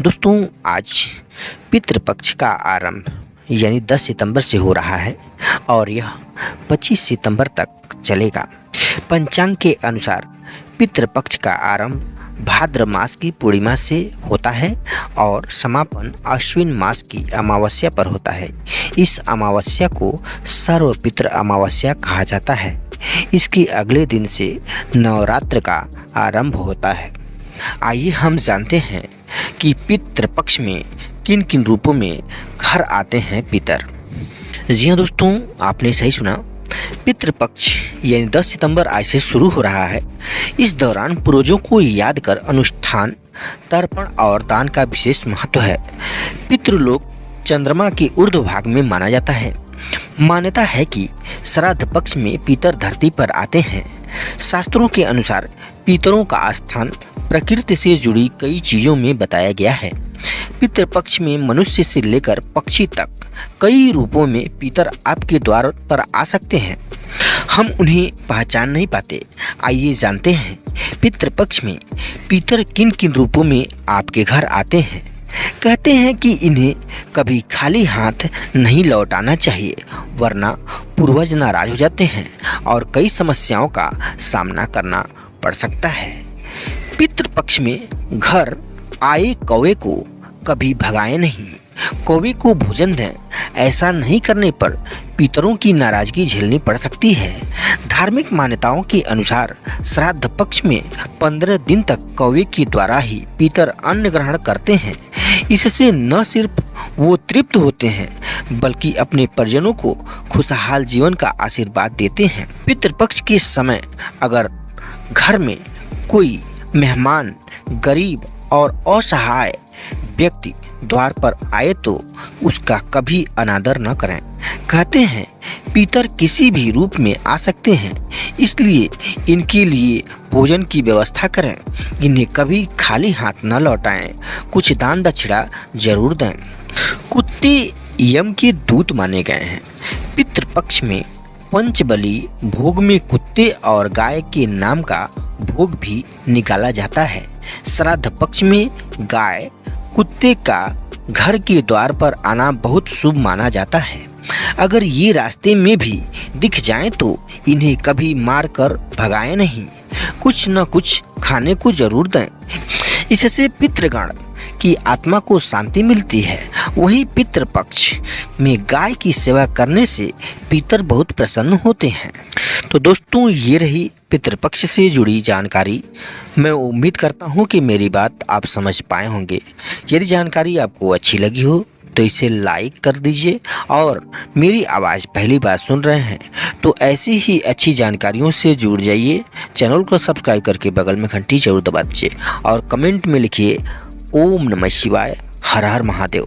दोस्तों, आज पितृपक्ष का आरंभ यानी 10 सितंबर से हो रहा है और यह 25 सितंबर तक चलेगा। पंचांग के अनुसार पितृपक्ष का आरंभ भाद्र मास की पूर्णिमा से होता है और समापन आश्विन मास की अमावस्या पर होता है। इस अमावस्या को सर्वपितृ अमावस्या कहा जाता है। इसके अगले दिन से नवरात्र का आरंभ होता है। आइए हम जानते हैं कि पितृपक्ष में किन किन रूपों में घर आते हैं पितर। जी हाँ दोस्तों, आपने सही सुना। पितृपक्ष यानी 10 सितंबर आज से शुरू हो रहा है। इस दौरान पूर्वजों को याद कर अनुष्ठान, तर्पण और दान का विशेष महत्व है। पितृलोक चंद्रमा के ऊर्ध्व भाग में माना जाता है। मान्यता है कि श्राद्ध पक्ष में पितर धरती पर आते हैं। शास्त्रों के अनुसार पितरों का स्थान प्रकृति से जुड़ी कई चीजों में बताया गया है। पितृपक्ष में मनुष्य से लेकर पक्षी तक कई रूपों में पितर आपके द्वार पर आ सकते हैं। हम उन्हें पहचान नहीं पाते। आइए जानते हैं पितृपक्ष में पितर किन किन रूपों में आपके घर आते हैं। कहते हैं कि इन्हें कभी खाली हाथ नहीं लौटाना चाहिए, वरना पूर्वज नाराज हो जाते हैं और कई समस्याओं का सामना करना पड़ सकता है। पितृपक्ष में घर आए कौवे को कभी भगाए नहीं, कौवे को भोजन दें। ऐसा नहीं करने पर पितरों की नाराजगी झेलनी पड़ सकती है। धार्मिक मान्यताओं के अनुसार श्राद्ध पक्ष में 15 दिन तक कौवे के द्वारा ही पितर अन्न ग्रहण करते हैं। इससे न सिर्फ वो तृप्त होते हैं बल्कि अपने परिजनों को खुशहाल जीवन का आशीर्वाद देते हैं। पितृपक्ष के समय अगर घर में कोई मेहमान, गरीब और असहाय व्यक्ति द्वार पर आए तो उसका कभी अनादर न करें। कहते हैं पितर किसी भी रूप में आ सकते हैं, इसलिए इनके लिए भोजन की व्यवस्था करें। इन्हें कभी खाली हाथ न लौटाएं, कुछ दान दक्षिणा जरूर दें। कुत्ते यम के दूत माने गए हैं। पितृपक्ष में पंचबली भोग में कुत्ते और गाय के नाम का भोग भी निकाला जाता है। श्राद्ध पक्ष में गाय, कुत्ते का घर के द्वार पर आना बहुत शुभ माना जाता है। अगर ये रास्ते में भी दिख जाएं तो इन्हें कभी मार कर भगाएं नहीं, कुछ न कुछ खाने को जरूर दें। इससे पितृगण की आत्मा को शांति मिलती है। वहीं पितृपक्ष में गाय की सेवा करने से पितर बहुत प्रसन्न होते हैं। तो दोस्तों, ये रही पितृपक्ष से जुड़ी जानकारी। मैं उम्मीद करता हूँ कि मेरी बात आप समझ पाए होंगे। यदि जानकारी आपको अच्छी लगी हो तो इसे लाइक कर दीजिए और मेरी आवाज़ पहली बार सुन रहे हैं तो ऐसी ही अच्छी जानकारियों से जुड़ जाइए। चैनल को सब्सक्राइब करके बगल में घंटी जरूर दबा दीजिए और कमेंट में लिखिए ओम नमः शिवाय, हर हर महादेव।